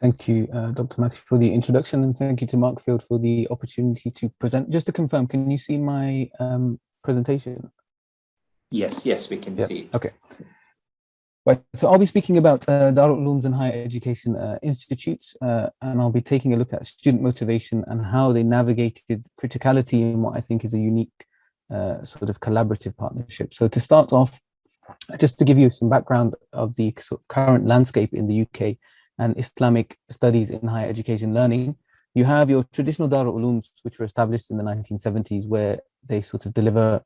Thank you, Dr. Matthew, for the introduction, and thank you to Markfield for the opportunity to present. Just to confirm, can you see my presentation? Yes, we can see. Okay. Right, so I'll be speaking about Dar al-Ulums and higher education institutes, and I'll be taking a look at student motivation and how they navigated criticality in what I think is a unique sort of collaborative partnership. So to start off, just to give you some background of the sort of current landscape in the UK and Islamic studies in higher education learning, you have your traditional Dar al-Ulums, which were established in the 1970s, where they sort of deliver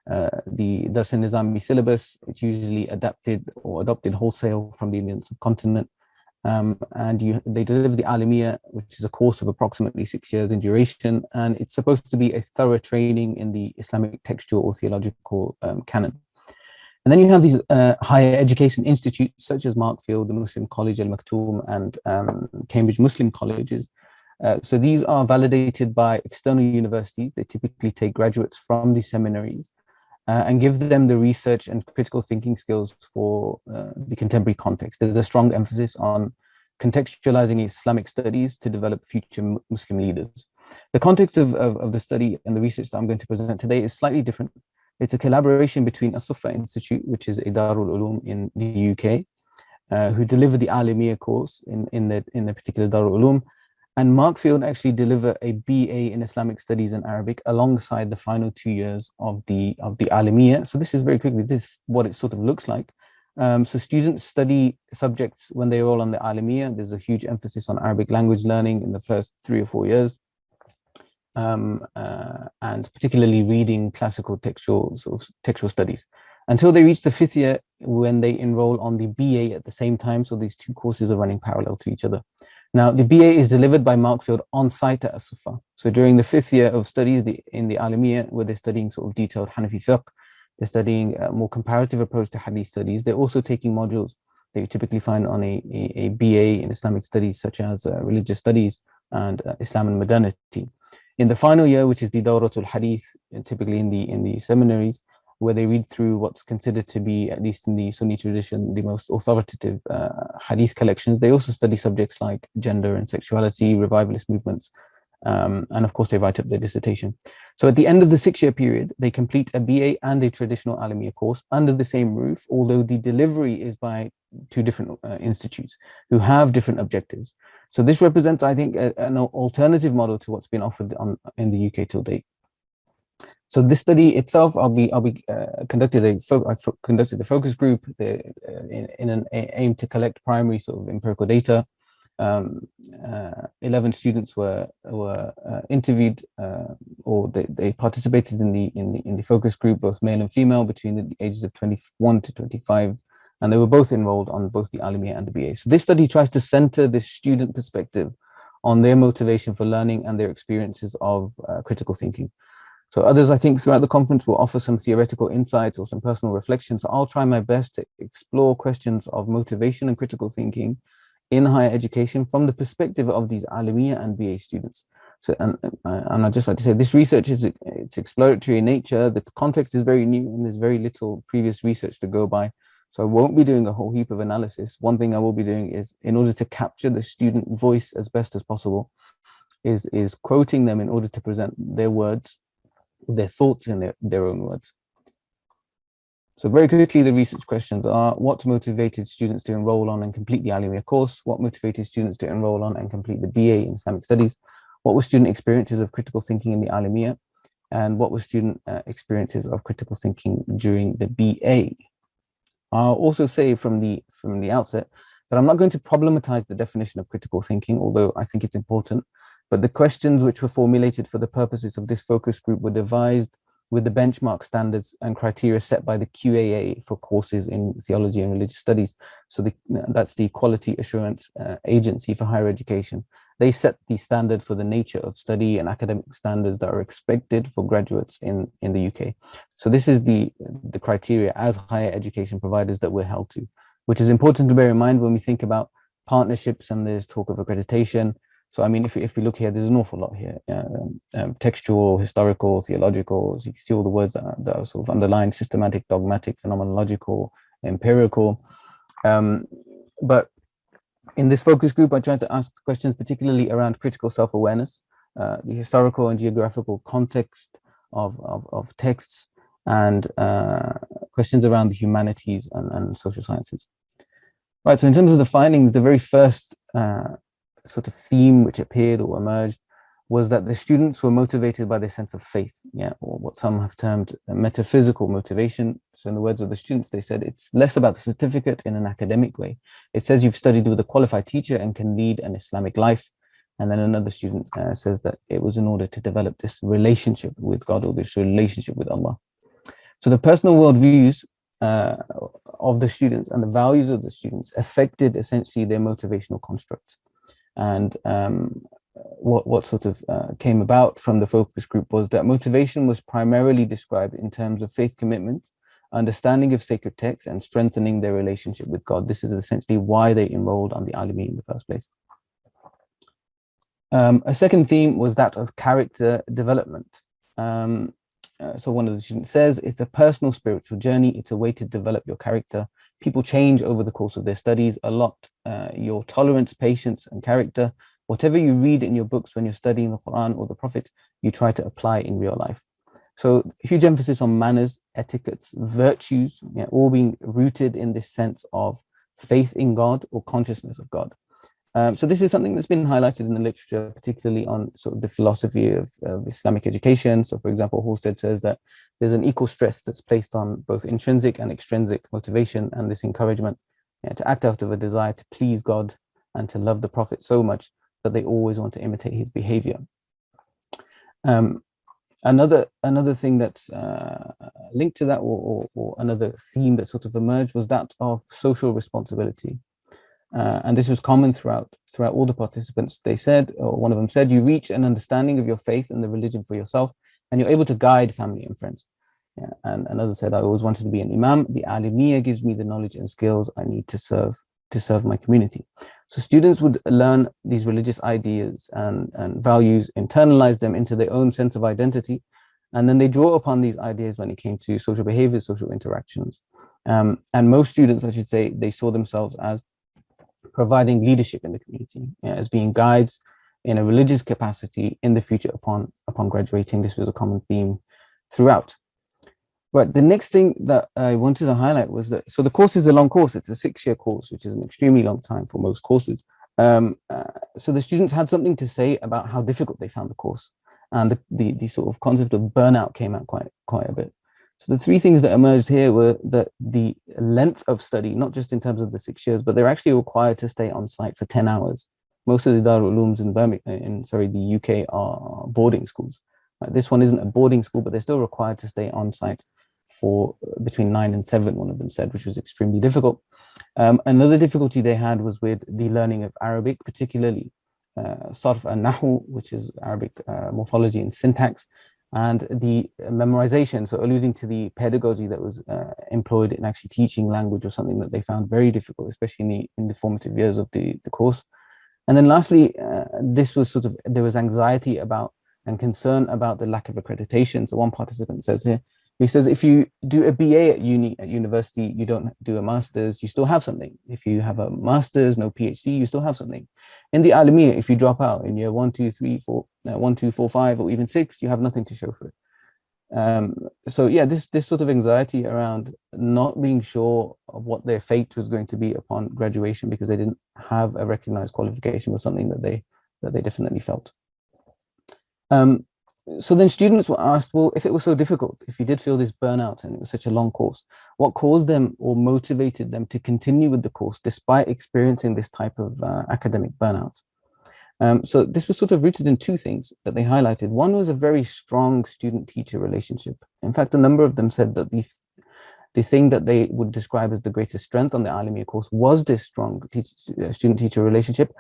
the dars-e-nizami syllabus. It's usually adapted or adopted wholesale from the Indian subcontinent. They deliver the limiyyah, which is a course of approximately 6 years in duration, and it's supposed to be a thorough training in the Islamic textual or theological canon. And then you have these higher education institutes such as Markfield, the Muslim College Al Maktoum, and Cambridge Muslim colleges. So these are validated by external universities. They typically take graduates from these seminaries and give them the research and critical thinking skills for the contemporary context. There's a strong emphasis on contextualizing Islamic studies to develop future Muslim leaders. The context of the study and the research that I'm going to present today is slightly different. It's a collaboration between As-Sufa Institute, which is a Dar al-Ulum in the UK, who deliver the limiyyah course in the particular Dar al-Ulum, and Markfield actually deliver a BA in Islamic Studies and Arabic alongside the final 2 years of the limiyyah. So this is very quickly, this is what it sort of looks like. So students study subjects when they enroll on the limiyyah. There's a huge emphasis on Arabic language learning in the first 3 or 4 years. And particularly reading classical textual studies until they reach the 5th year, when they enroll on the BA at the same time. So these two courses are running parallel to each other. Now, the BA is delivered by Markfield on site at As-Sufa. So during the 5th year of studies in the limiyyah, where they're studying sort of detailed Hanafi fiqh, they're studying a more comparative approach to Hadith studies. They're also taking modules that you typically find on a BA in Islamic studies, such as religious studies and Islam and modernity. In the final year, which is the Dawratul Hadith, typically in the seminaries, where they read through what's considered to be, at least in the Sunni tradition, the most authoritative Hadith collections, they also study subjects like gender and sexuality, revivalist movements, and of course they write up their dissertation. So at the end of the 6-year period, they complete a BA and a traditional limiyyah course under the same roof, although the delivery is by 2 different institutes who have different objectives. So this represents, I think, an alternative model to what's been offered in the UK till date. So this study itself, I conducted a focus group in an aim to collect primary sort of empirical data. 11 students were interviewed, or they participated in the focus group, both male and female, between the ages of 21 to 25. And they were both enrolled on both the limiyyah and the BA. So this study tries to center the student perspective on their motivation for learning and their experiences of critical thinking. So others, I think, throughout the conference will offer some theoretical insights or some personal reflections. So I'll try my best to explore questions of motivation and critical thinking in higher education from the perspective of these limiyyah and BA students. So, and I'd just like to say, this research it's exploratory in nature. The context is very new, and there's very little previous research to go by. So I won't be doing a whole heap of analysis. One thing I will be doing is, in order to capture the student voice as best as possible, is quoting them in order to present their words, their thoughts in their own words. So very quickly, the research questions are: what motivated students to enroll on and complete the limiyyah course? What motivated students to enroll on and complete the BA in Islamic Studies? What were student experiences of critical thinking in the limiyyah? And what were student experiences of critical thinking during the BA? I'll also say from the outset that I'm not going to problematize the definition of critical thinking, although I think it's important. But the questions which were formulated for the purposes of this focus group were devised with the benchmark standards and criteria set by the QAA for courses in theology and religious studies. So that's the Quality Assurance Agency for Higher Education. They set the standard for the nature of study and academic standards that are expected for graduates in the UK. So this is the criteria as higher education providers that we're held to, which is important to bear in mind when we think about partnerships and there's talk of accreditation. So, I mean, if we look here, there's an awful lot here: textual, historical, theological. So you can see all the words that are sort of underlined: systematic, dogmatic, phenomenological, empirical. But In this focus group, I tried to ask questions particularly around critical self-awareness, the historical and geographical context of texts, and questions around the humanities and social sciences. Right, so in terms of the findings, the very first sort of theme which appeared or emerged was that the students were motivated by their sense of faith, or what some have termed metaphysical motivation. So in the words of the students, they said it's less about the certificate in an academic way. It says you've studied with a qualified teacher and can lead an Islamic life. And then another student says that it was in order to develop this relationship with God, or this relationship with Allah. So the personal worldviews of the students and the values of the students affected essentially their motivational construct. And what sort of came about from the focus group was that motivation was primarily described in terms of faith commitment, understanding of sacred texts, and strengthening their relationship with God. This is essentially why they enrolled on the Alimi in the first place. A second theme was that of character development. So one of the students says, it's a personal spiritual journey. It's a way to develop your character. People change over the course of their studies a lot. Your tolerance, patience, and character, whatever you read in your books when you're studying the Quran or the Prophet, you try to apply in real life. So huge emphasis on manners, etiquettes, virtues, all being rooted in this sense of faith in God or consciousness of God. So this is something that's been highlighted in the literature, particularly on sort of the philosophy of Islamic education. So for example, Halstead says that there's an equal stress that's placed on both intrinsic and extrinsic motivation, and this encouragement to act out of a desire to please God and to love the Prophet so much that they always want to imitate his behavior. Another thing that's linked to that, or another theme that sort of emerged, was that of social responsibility. And this was common throughout all the participants. They said, or one of them said, you reach an understanding of your faith and the religion for yourself, and you're able to guide family and friends. And another said, I always wanted to be an imam. The alimiyyah gives me the knowledge and skills I need to serve my community. So students would learn these religious ideas and values, internalize them into their own sense of identity, and then they draw upon these ideas when it came to social behaviors, social interactions. And most students, I should say, they saw themselves as providing leadership in the community, as being guides in a religious capacity in the future upon graduating. This was a common theme throughout. Right, the next thing that I wanted to highlight was that, so the course is a long course, it's a 6-year course, which is an extremely long time for most courses. So the students had something to say about how difficult they found the course, and the sort of concept of burnout came out quite a bit. So the three things that emerged here were that the length of study, not just in terms of the 6 years, but they're actually required to stay on site for 10 hours. Most of the Dar al-Ulums in the UK are boarding schools. This one isn't a boarding school, but they're still required to stay on site for between 9 and 7, one of them said, which was extremely difficult. Another difficulty they had was with the learning of Arabic, particularly sarf and nahu, which is Arabic morphology and syntax, and the memorization, so alluding to the pedagogy that was employed in actually teaching language, was something that they found very difficult, especially in the formative years of the course. And then lastly, this was sort of, there was anxiety about and concern about the lack of accreditation. So one participant says here, he says, if you do a BA at university, you don't do a master's, you still have something. If you have a master's, no PhD, you still have something. In the Alimiyyah, if you drop out in year 1, 2, 3, 4, 1, 2, 4, 5, or even 6, you have nothing to show for it. So yeah, this sort of anxiety around not being sure of what their fate was going to be upon graduation because they didn't have a recognized qualification was something that they definitely felt. So then students were asked, well, if it was so difficult, if you did feel this burnout and it was such a long course, what caused them or motivated them to continue with the course despite experiencing this type of academic burnout? So this was sort of rooted in two things that they highlighted. One was a very strong student-teacher relationship. In fact, a number of them said that the thing that they would describe as the greatest strength on the Alimiyyah course was this strong student-teacher relationship.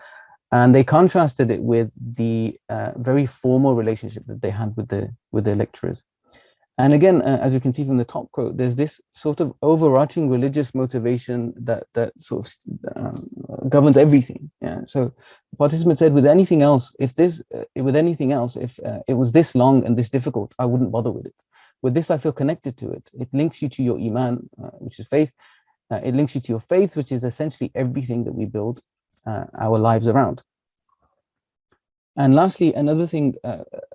And they contrasted it with the very formal relationship that they had with their lecturers. And again, as you can see from the top quote, there's this sort of overarching religious motivation that sort of governs everything. Yeah. So the participant said, with anything else, if it was this long and this difficult, I wouldn't bother with it. With this, I feel connected to it. It links you to your iman, which is faith. It links you to your faith, which is essentially everything that we build. our lives around. And lastly, another thing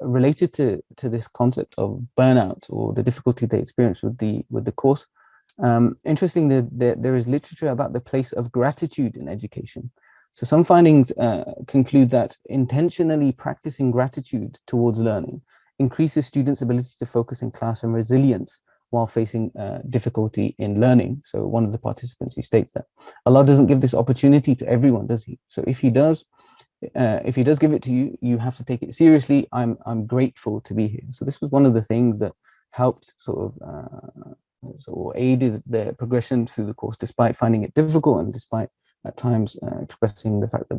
related to this concept of burnout or the difficulty they experience with the course. Interestingly, there is literature about the place of gratitude in education. So some findings conclude that intentionally practicing gratitude towards learning increases students' ability to focus in class and resilience while facing difficulty in learning. So one of the participants, he states that Allah doesn't give this opportunity to everyone, does he? So if he does give it to you, you have to take it seriously. I'm grateful to be here. So this was one of the things that helped sort of aided their progression through the course, despite finding it difficult and despite at times expressing the fact that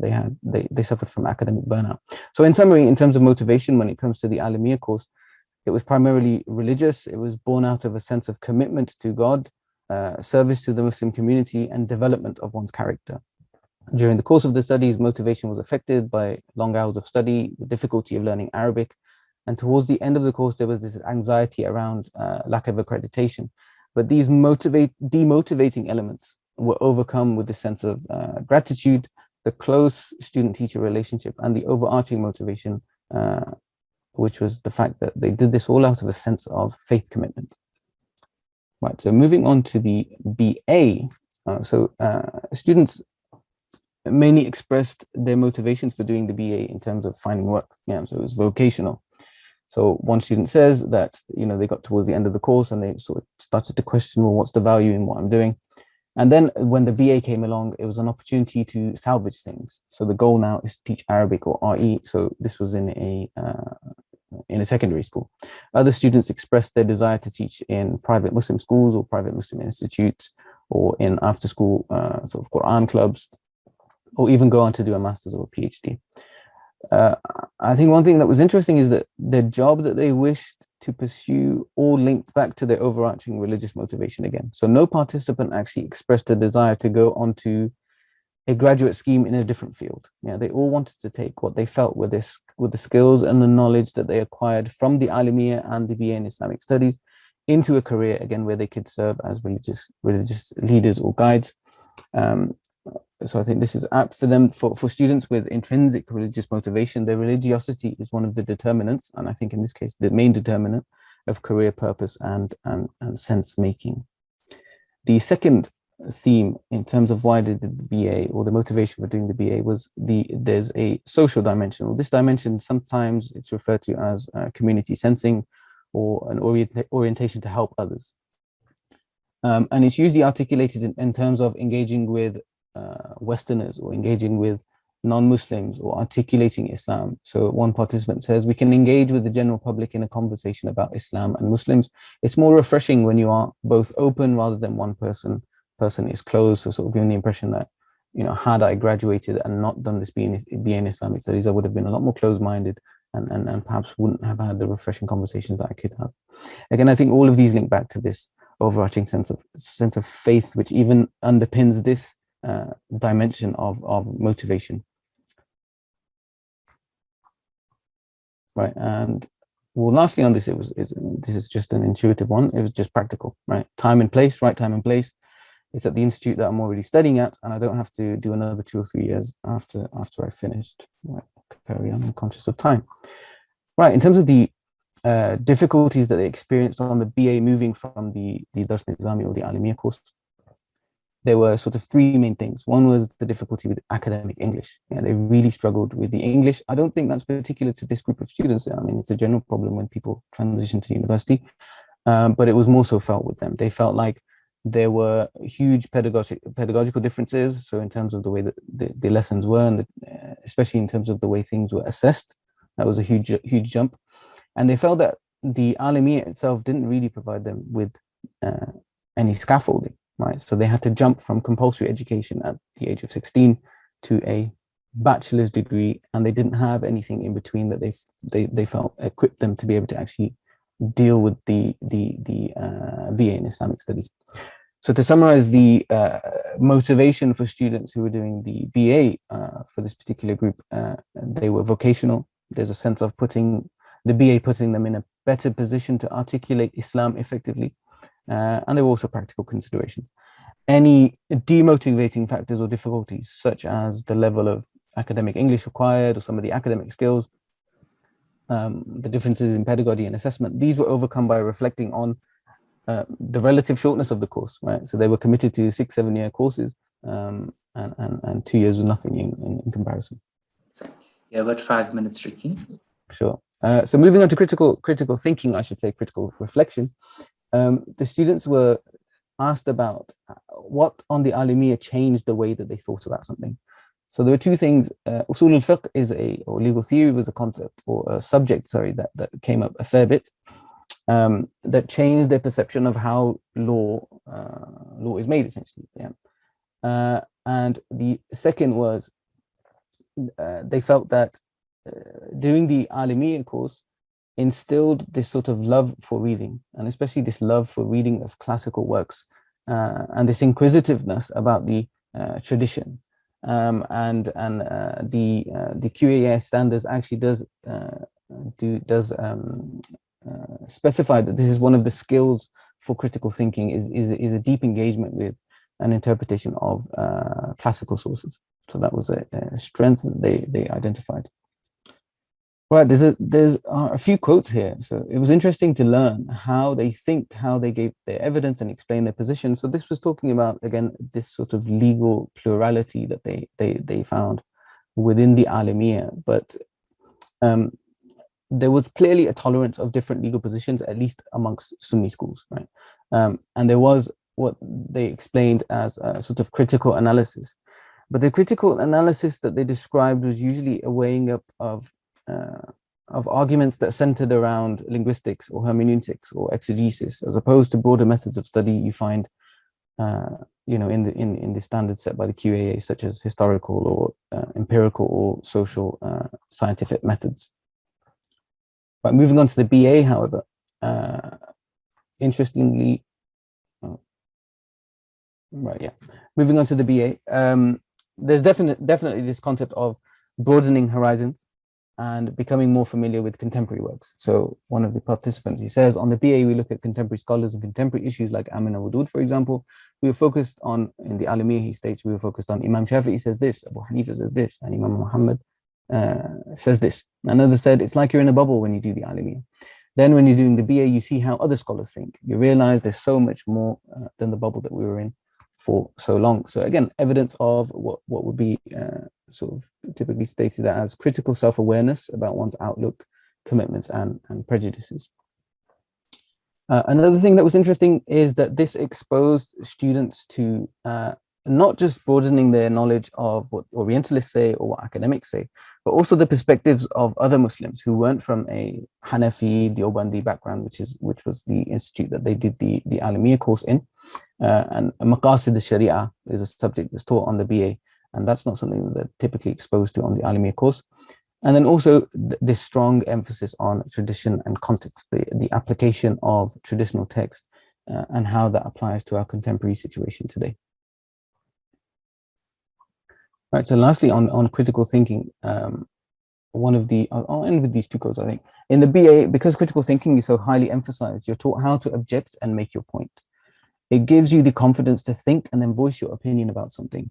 they suffered from academic burnout. So in summary, in terms of motivation, when it comes to the Alamiyyah course, it was primarily religious. It was born out of a sense of commitment to God, service to the Muslim community, and development of one's character. During the course of the studies, motivation was affected by long hours of study, the difficulty of learning Arabic, and towards the end of the course, there was this anxiety around lack of accreditation. But these demotivating elements were overcome with the sense of gratitude, the close student-teacher relationship, and the overarching motivation, which was the fact that they did this all out of a sense of faith commitment. Right, so moving on to the BA. Students mainly expressed their motivations for doing the BA in terms of finding work. Yeah, so it was vocational. So one student says that, they got towards the end of the course and they sort of started to question, well, what's the value in what I'm doing? And then when the BA came along, it was an opportunity to salvage things. So the goal now is to teach Arabic or RE. So this was in a secondary school. Other students expressed their desire to teach in private Muslim schools or private Muslim institutes, or in after-school sort of Quran clubs, or even go on to do a master's or a PhD. I think one thing that was interesting is that the job that they wished to pursue all linked back to their overarching religious motivation again. So no participant actually expressed a desire to go onto a graduate scheme in a different field. Yeah, they all wanted to take what they felt with the skills and the knowledge that they acquired from the Alamiyyah and the BA in Islamic Studies into a career again where they could serve as religious leaders or guides. So I think this is apt for them, for students with intrinsic religious motivation. Their religiosity is one of the determinants, and I think in this case, the main determinant of career purpose and sense making. The second theme in terms of why did the BA, or the motivation for doing the BA, was there's a social dimension. Well, this dimension, sometimes it's referred to as community sensing, or an orientation to help others. And it's usually articulated in terms of engaging with Westerners, or engaging with non-Muslims, or articulating Islam. So one participant says, we can engage with the general public in a conversation about Islam and Muslims. It's more refreshing when you are both open rather than one person is closed. So sort of giving the impression that, had I graduated and not done this BA in Islamic Studies, I would have been a lot more closed-minded and perhaps wouldn't have had the refreshing conversations that I could have. Again, I think all of these link back to this overarching sense of faith, which even underpins this dimension of motivation. Right, and well, lastly on this, this is just an intuitive one. It was just practical, right? Time and place, right time and place. It's at the institute that I'm already studying at, and I don't have to do another 2 or 3 years after I finished. Right, carry on, I'm conscious of time. Right, in terms of the difficulties that they experienced on the BA moving from the dars-e-nizami or the Alamiyyah course, there were sort of 3 main things. One was the difficulty with academic English. They really struggled with the English. I don't think that's particular to this group of students. I mean, it's a general problem when people transition to university, but it was more so felt with them. They felt like there were huge pedagogical differences. So in terms of the way that the lessons were, and especially in terms of the way things were assessed, that was a huge jump. And they felt that the Alamiyyah itself didn't really provide them with any scaffolding. Right, so they had to jump from compulsory education at the age of 16 to a bachelor's degree, and they didn't have anything in between that they felt equipped them to be able to actually deal with the BA in Islamic Studies. So to summarize, the motivation for students who were doing the BA for this particular group, they were vocational. There's a sense of putting them in a better position to articulate Islam effectively. And there were also practical considerations. any demotivating factors or difficulties, such as the level of academic English required or some of the academic skills, the differences in pedagogy and assessment, these were overcome by reflecting on the relative shortness of the course, right? So they were committed to 6-7 year courses, and 2 years was nothing in comparison. So, yeah, about 5 minutes, Ricky. Sure. So moving on to critical thinking, I should say critical reflection. The students were asked about what on the limiyyah changed the way that they thought about something. So there were two things. Usul al-fiqh or legal theory was a concept or a subject, sorry, that came up a fair bit, that changed their perception of how law is made, essentially. Yeah. And the second was they felt that doing the limiyyah course instilled this sort of love for reading, and especially this love for reading of classical works, and this inquisitiveness about the tradition. And the QAS standards actually does specify that this is one of the skills for critical thinking is a deep engagement with an interpretation of classical sources. So that was a strength that they identified. Right, there's a few quotes here. So it was interesting to learn how they think, how they gave their evidence and explain their position. So this was talking about, again, this sort of legal plurality that they found within the limiyyah. But there was clearly a tolerance of different legal positions, at least amongst Sunni schools, right? And there was what they explained as a sort of critical analysis. But the critical analysis that they described was usually a weighing up of arguments that centered around linguistics or hermeneutics or exegesis, as opposed to broader methods of study you find, in the standards set by the QAA, such as historical or empirical or social scientific methods. But moving on to the BA, however, interestingly, moving on to the BA, there's definitely this concept of broadening horizons and becoming more familiar with contemporary works. So one of the participants, he says, on the BA, we look at contemporary scholars and contemporary issues like Amin al-Wudud, for example. We were focused on, in the limiyyah, he states, we were focused on Imam Shafi'i says this, Abu Hanifa says this, and Imam Muhammad says this. Another said, it's like you're in a bubble when you do the limiyyah. Then when you're doing the BA, you see how other scholars think. You realize there's so much more than the bubble that we were in for so long. So again, evidence of what would be sort of typically stated as critical self-awareness about one's outlook, commitments, and prejudices. Another thing that was interesting is that this exposed students to not just broadening their knowledge of what Orientalists say or what academics say, but also the perspectives of other Muslims who weren't from a Hanafi, Deobandi background, which was the institute that they did the limiyyah course in. And Maqasid al-Sharia is a subject that's taught on the BA, and that's not something that they're typically exposed to on the limiyyah course. And then also this strong emphasis on tradition and context, the application of traditional text and how that applies to our contemporary situation today. Right, so lastly, on critical thinking, I'll end with these two quotes, I think. In the BA, because critical thinking is so highly emphasized, you're taught how to object and make your point. It gives you the confidence to think and then voice your opinion about something,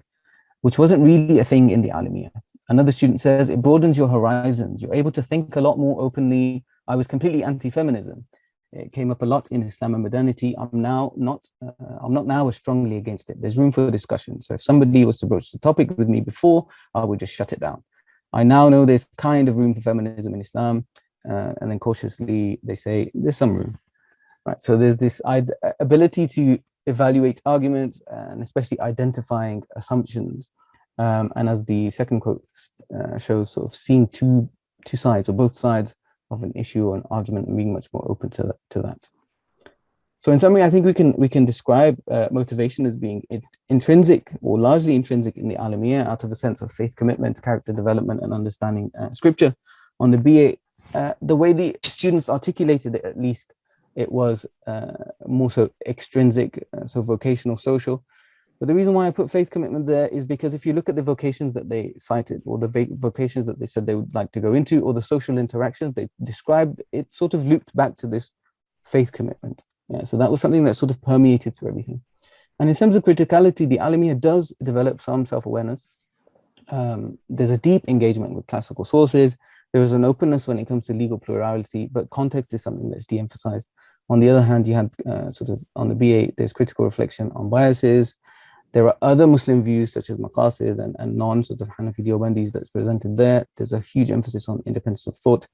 which wasn't really a thing in the limiyyah. Another student says, it broadens your horizons. You're able to think a lot more openly. I was completely anti-feminism. It came up a lot in Islam and modernity. I'm not now as strongly against it. There's room for discussion. So if somebody was to broach the topic with me before, I would just shut it down. I now know there's kind of room for feminism in Islam. And then cautiously, they say, there's some room. Right. So there's this ability to evaluate arguments and especially identifying assumptions. And as the second quote shows, sort of seeing two sides or both sides of an issue or an argument and being much more open to that. So in summary, I think we can describe motivation as being intrinsic or largely intrinsic in the limiyyah out of a sense of faith commitment, character development, and understanding scripture. On the BA, the way the students articulated it, at least, it was more so extrinsic, so vocational, social. But the reason why I put faith commitment there is because if you look at the vocations that they cited, or the vocations that they said they would like to go into, or the social interactions they described, it sort of looped back to this faith commitment. Yeah, so that was something that sort of permeated through everything. And in terms of criticality, the Alamiyyah does develop some self-awareness. There's a deep engagement with classical sources. There is an openness when it comes to legal plurality, but context is something that's de-emphasized. On the other hand, you have sort of on the BA, there's critical reflection on biases. There are other Muslim views such as maqasid and non-sort of Hanafi Deobandis that's presented there. There's a huge emphasis on independence of thought,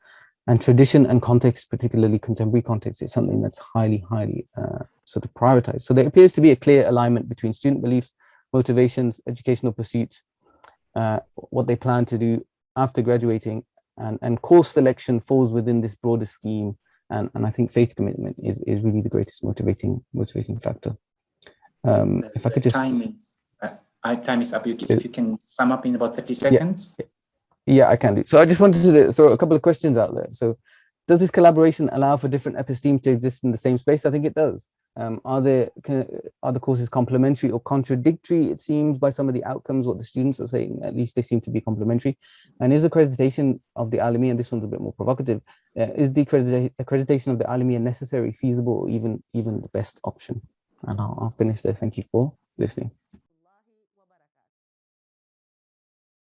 and tradition and context, particularly contemporary context, is something that's highly sort of prioritized. So there appears to be a clear alignment between student beliefs, motivations, educational pursuits, what they plan to do after graduating, and course selection falls within this broader scheme. And I think faith commitment is really the greatest motivating factor. If I could just... Time is up. If you can sum up in about 30 seconds. Yeah, I can do. So I just wanted to throw a couple of questions out there. So does this collaboration allow for different epistemes to exist in the same space? I think it does. Are the courses complementary or contradictory? It seems by some of the outcomes, what the students are saying, at least they seem to be complementary. And is accreditation of the Alamiyyah, and this one's a bit more provocative, is the accreditation of the Alamiyyah necessary, feasible, or even the best option? And I'll finish there. Thank you for listening.